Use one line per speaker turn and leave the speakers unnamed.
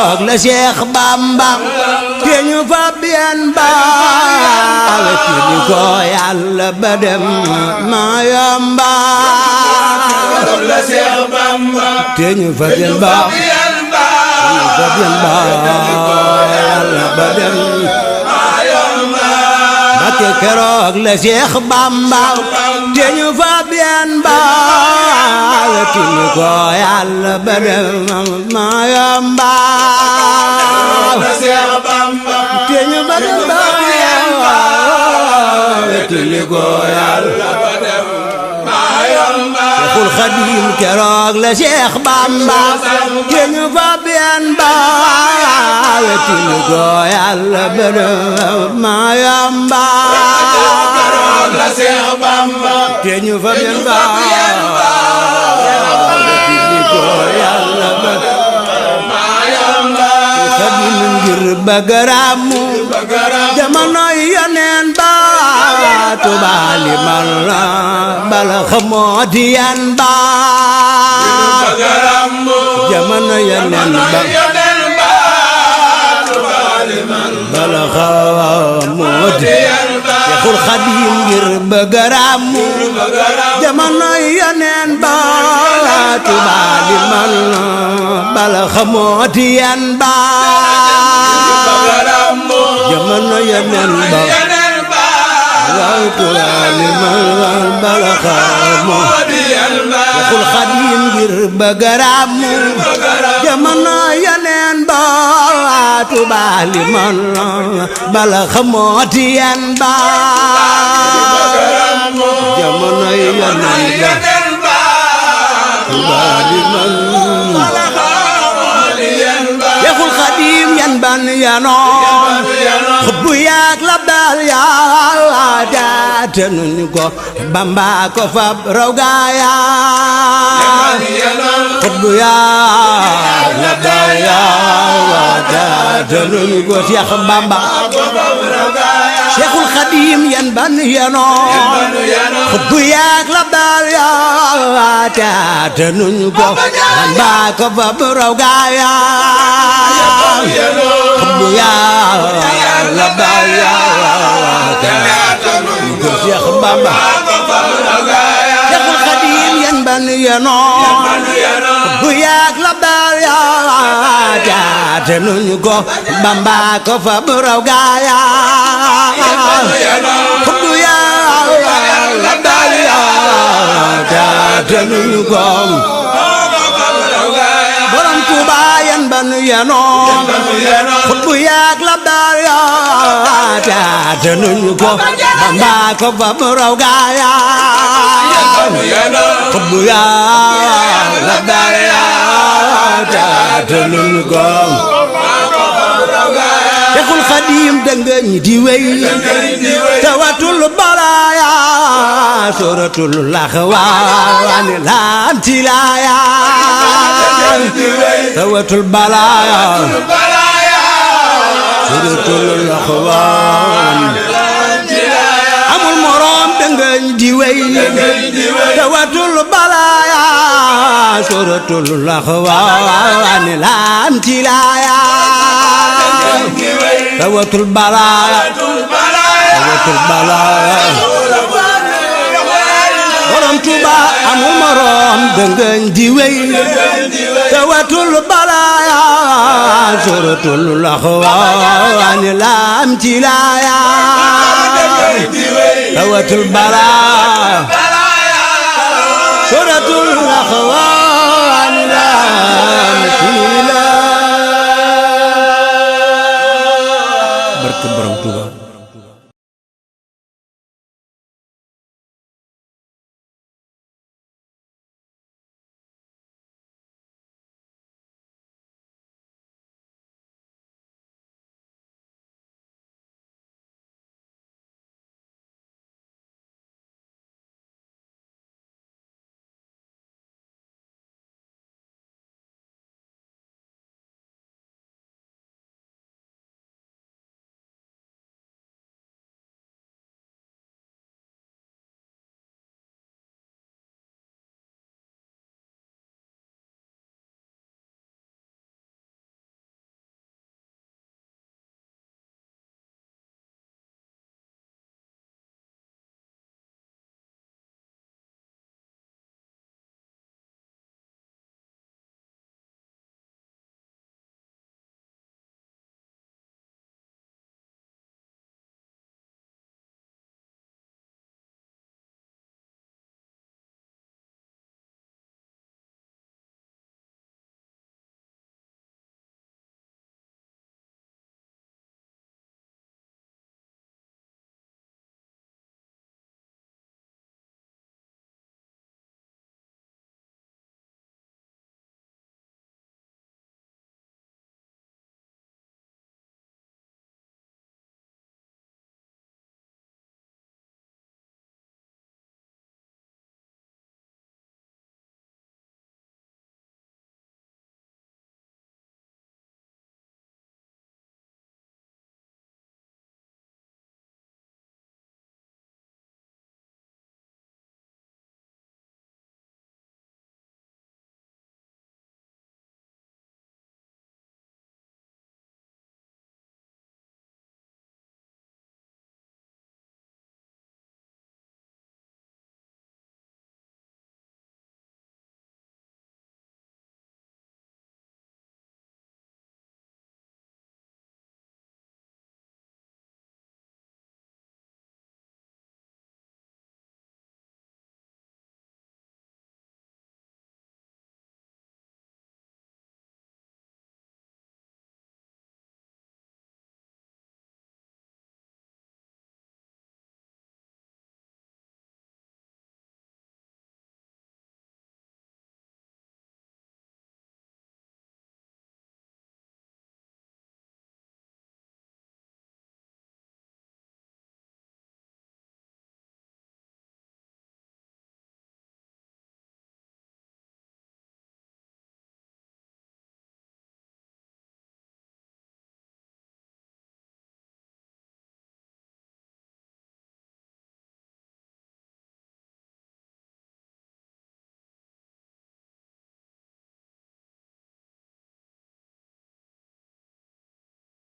keroog la Seex Bamba te ñu fa bien baal ci ni ko Yàlla ba dem ma yomba
la Seex Bamba
te ñu fa bien baal Yàlla ba dem Mbakke keroog la Seex Bamba te ñu fa bien baal ci ni ko Yàlla ba dem ma yomba
la Seex Bamba
te ñu fa bien baal ci ni ko Yàlla
ba dem ma yomba
Seexul Xadiim keroog la Seex Bamba te ñu fa bien baal ci ni ko Yàlla ba dem ma yomba
keroog la Seex Bamba
te ñu fa bien baal ci ni ko Yàlla ba dem
ma yomba
Xadiim ngir bëgg ràmmu jamono Yonent ba tubaali mal bala xamoo di yan ba jamono Yonent ba tubaali mal bala xamoo di Seexul Xadiim ngir bëgg ràmmu jamono Yonent ba tubaali mal bala xamoo di yan ba jamono Yonent ba tubaali mal bala xamoo Seexul Xadiim ngir bëgg ràmmu jamono Yonent ba tubaali mal bala xamoo di yan ba jamono Yonent ba tubaali mal Seexul Xadiim yan ban yanoo xubbu yaak la daal yaa jaate nuñu ko Bamba ko fab raw gaaya xubbu yaak la daal yaa jaate nuñu ko Seex Bamba Seexul Xadiim yan ban yanoo xubbu yaak la daal yaa jaate nuñu ko Bamba ko fab raw gaaya xubbu yaak la daal yaa jaate nuñu ko Seex Bamba Seexul Xadiim yan ban yanoo xubbu yaak la daal yaa jaate nuñu ko Bamba ko fab raw gaaya xubbu yaak la daal yaa jaate nuñu ko Borom Tuuba yan ban yanoo xubbu yaak la daal yaa jaate nuñu ko Bamba ko fab raw gaaya xubbu yaak la daal yaa jaate nuñu ko Seexul Xadiim dëngëñ di wey tawatul balaaya suratul laxwaan lam tilaaya tawatul balaaya suratul laxwaan amul morom dëngëñ di wey tawatul balaaya suratul laxwaan lam tilaaya tawatul balaaya Borom Tuuba amul morom dëngëñ di wey tawatul balaaya suratul laxwaan lam tilaaya tawatul balaaya suratul laxwaan